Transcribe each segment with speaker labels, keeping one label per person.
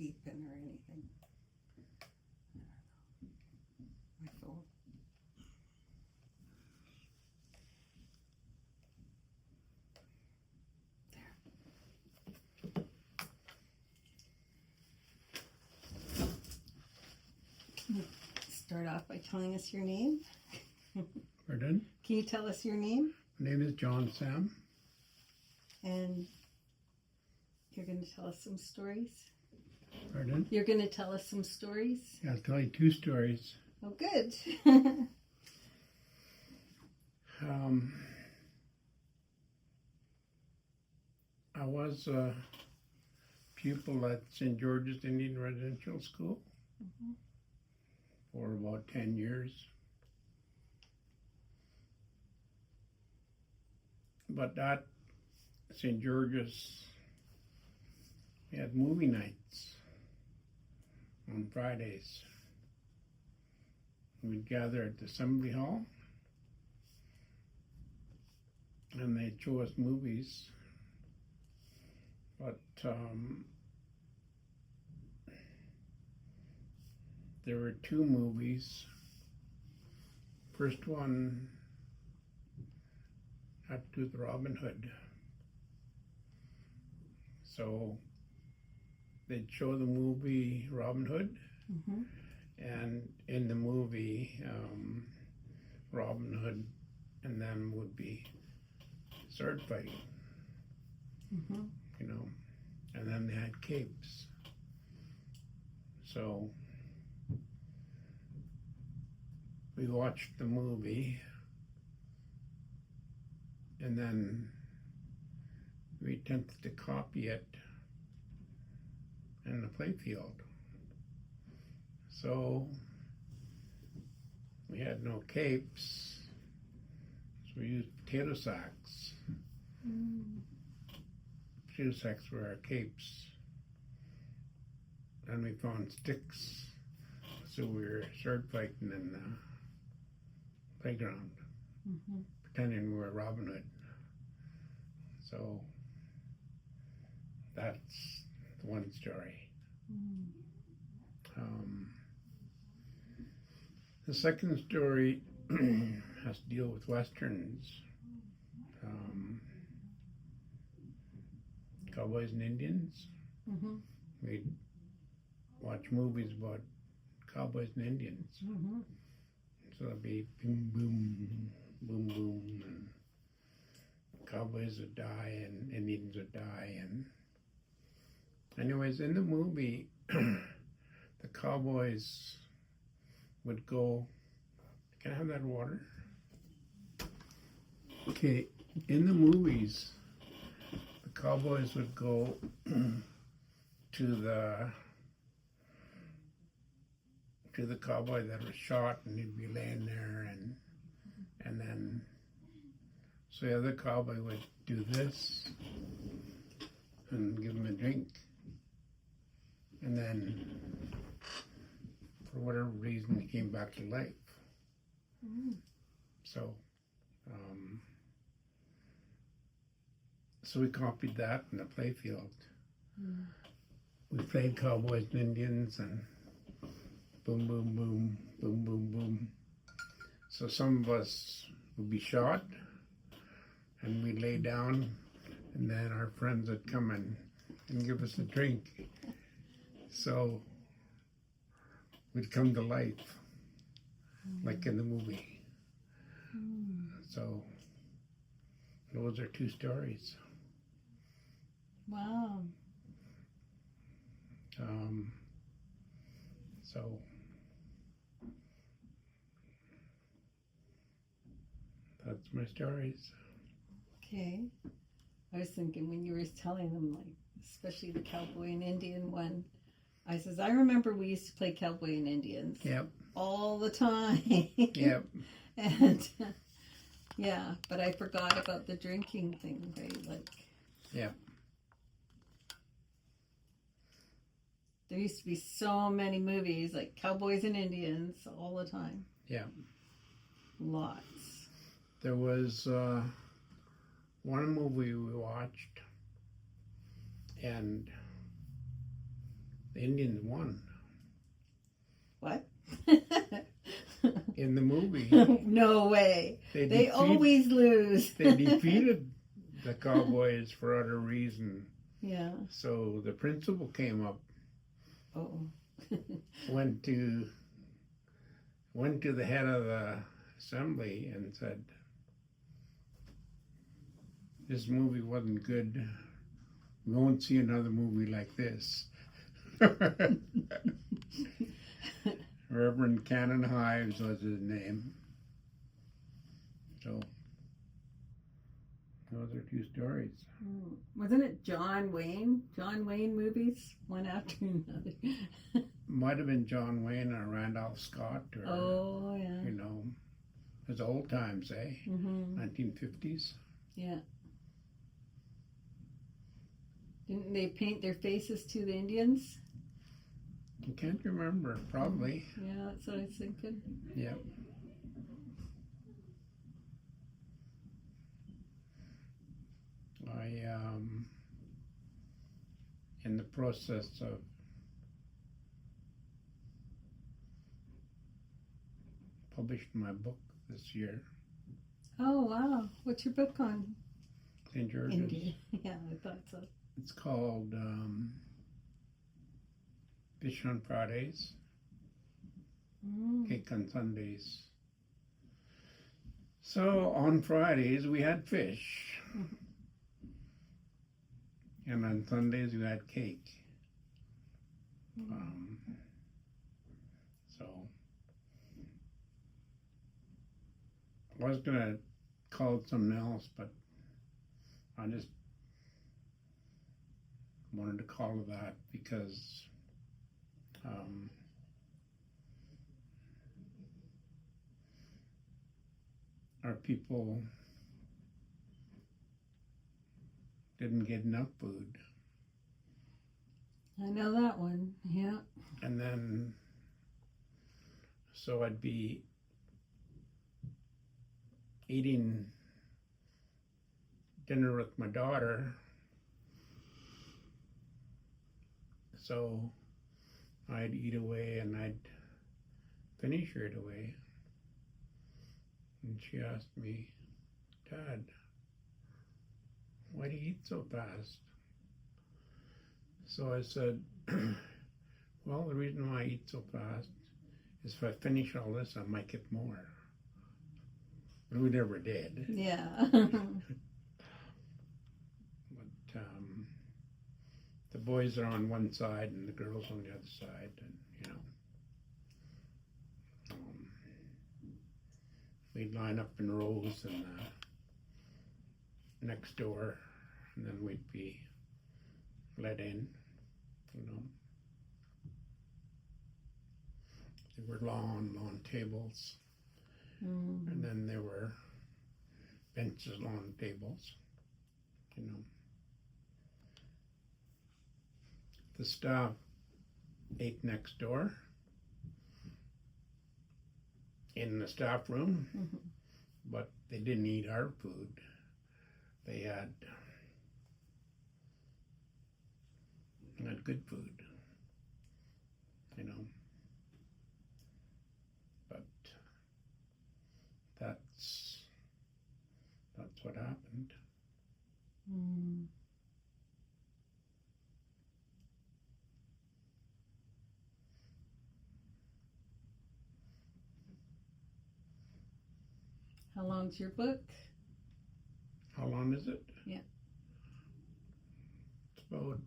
Speaker 1: beeping or anything. I don't know. My phone. Can you start off by telling us your name?
Speaker 2: Pardon?
Speaker 1: Can you tell us your name?
Speaker 2: My name is John Sam.
Speaker 1: And you're going to tell us some stories?
Speaker 2: Pardon?
Speaker 1: You're going to tell us some stories?
Speaker 2: I'll tell you 2 stories.
Speaker 1: Oh, good.
Speaker 2: I was a pupil at St. George's Indian Residential School for about 10 years. But at St. George's, we had movie nights on Fridays. We'd gather at the Assembly Hall, and they'd show us movies. But there were 2 movies. First one had to do with Robin Hood. So they'd show the movie Robin Hood, and in the movie, Robin Hood and them would be sword fighting, you know, and then they had capes. So we watched the movie, and then we attempted to copy it in the playfield. So we had no capes, so we used potato sacks. Potato sacks were our capes. And we found sticks, so we were sword fighting in the playground, pretending we were Robin Hood. So that's one story. The second story has to deal with Westerns, Cowboys and Indians. We'd watch movies about cowboys and Indians. So it'd be boom, boom, boom, boom, and cowboys would die and Indians would die. And anyways, in the movie, the cowboys would go. Can I have that water? Okay, in the movies, the cowboys would go to the cowboy that was shot, and he'd be laying there, and then so the other cowboy would do this and give him a drink, and then for whatever reason he came back to life. So we copied that in the playfield. We played Cowboys and Indians, and boom, boom, boom, boom, boom, boom. So some of us would be shot, and we'd lay down, and then our friends would come and give us a drink. So we'd come to life, like in the movie. So those are 2 stories.
Speaker 1: Wow.
Speaker 2: So that's my stories.
Speaker 1: Okay. I was thinking when you were telling them, like, especially the cowboy and Indian one, I says, I remember we used to play cowboy and Indians.
Speaker 2: Yep.
Speaker 1: All the time.
Speaker 2: Yep.
Speaker 1: And yeah, but I forgot about the drinking thing, right? Like,
Speaker 2: yeah.
Speaker 1: There used to be so many movies, like Cowboys and Indians, all the time.
Speaker 2: Yeah.
Speaker 1: Lots.
Speaker 2: There was one movie we watched, and The Indians won
Speaker 1: What?
Speaker 2: in the movie.
Speaker 1: No way. They always lose.
Speaker 2: They defeated the Cowboys for other reason.
Speaker 1: Yeah.
Speaker 2: So the principal came up,
Speaker 1: Oh.
Speaker 2: went to the head of the assembly and said, "This movie wasn't good. We won't see another movie like this." Reverend Cannon Hives was his name. So those are two stories.
Speaker 1: Wasn't it John Wayne? John Wayne movies, one after another.
Speaker 2: Might have been John Wayne or Randolph Scott or,
Speaker 1: Oh, yeah.
Speaker 2: you know, it was old times, eh?
Speaker 1: Mm-hmm.
Speaker 2: 1950s.
Speaker 1: Yeah. Didn't they paint their faces to the Indians?
Speaker 2: I can't remember. Probably.
Speaker 1: Yeah, that's what I was thinking.
Speaker 2: Yep. I in the process of published my book this year,
Speaker 1: Oh, wow. What's your book on?
Speaker 2: St. George's.
Speaker 1: Indian. Yeah, I thought so.
Speaker 2: It's called Fish on Fridays, Cake on Sundays. So on Fridays we had fish, and on Sundays we had cake. So I was gonna call it something else, but I just wanted to call it that because our people didn't get enough food.
Speaker 1: I know that one. Yeah.
Speaker 2: And then, so I'd be eating dinner with my daughter. So I'd eat away and I'd finish right away. And she asked me, "Dad, why do you eat so fast?" So I said, "Well, the reason why I eat so fast is if I finish all this, I might get more." But we never did.
Speaker 1: Yeah.
Speaker 2: But the boys are on one side and the girls on the other side, and you know, we'd line up in rows and next door, and then we'd be let in. You know, there were long tables, and then there were benches, long tables. You know, the staff ate next door in the staff room, but they didn't eat our food. They had good food, you know. But that's what happened.
Speaker 1: How long's your book?
Speaker 2: How long is it?
Speaker 1: Yeah.
Speaker 2: It's about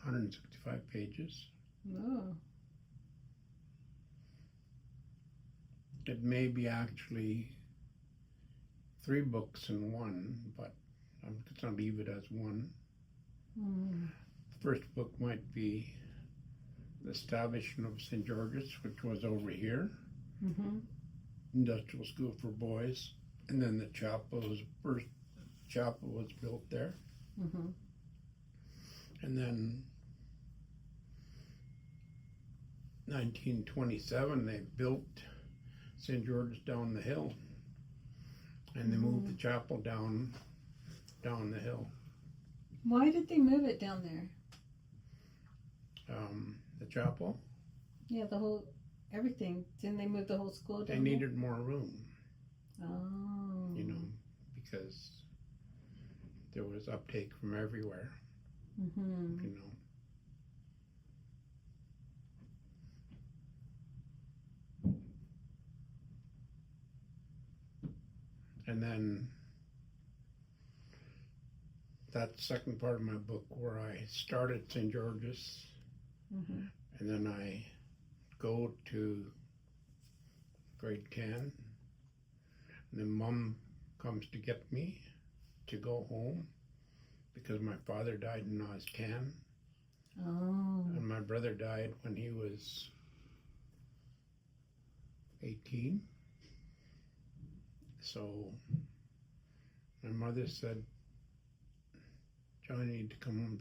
Speaker 2: 165 pages.
Speaker 1: Oh.
Speaker 2: It may be actually 3 books in one, but I'm just going to leave it as one. The first book might be The Establishment of St. George's, which was over here, industrial school for boys, and then the chapel first chapel was built there. And then 1927 they built St. George's down the hill, and they moved the chapel down the hill.
Speaker 1: Why did they move it down there?
Speaker 2: the chapel.
Speaker 1: Yeah, the whole everything. Didn't they move the whole school down
Speaker 2: They
Speaker 1: there?
Speaker 2: needed more room,
Speaker 1: Oh.
Speaker 2: you know, because there was uptake from everywhere,
Speaker 1: Mm-hmm.
Speaker 2: you know. And then that second part of my book where I started St. George's
Speaker 1: Mm-hmm.
Speaker 2: and then I go to grade 10 and then Mom comes to get me to go home because my father died when I was 10
Speaker 1: Oh.
Speaker 2: and my brother died when he was 18. So my mother said, John, you need to come home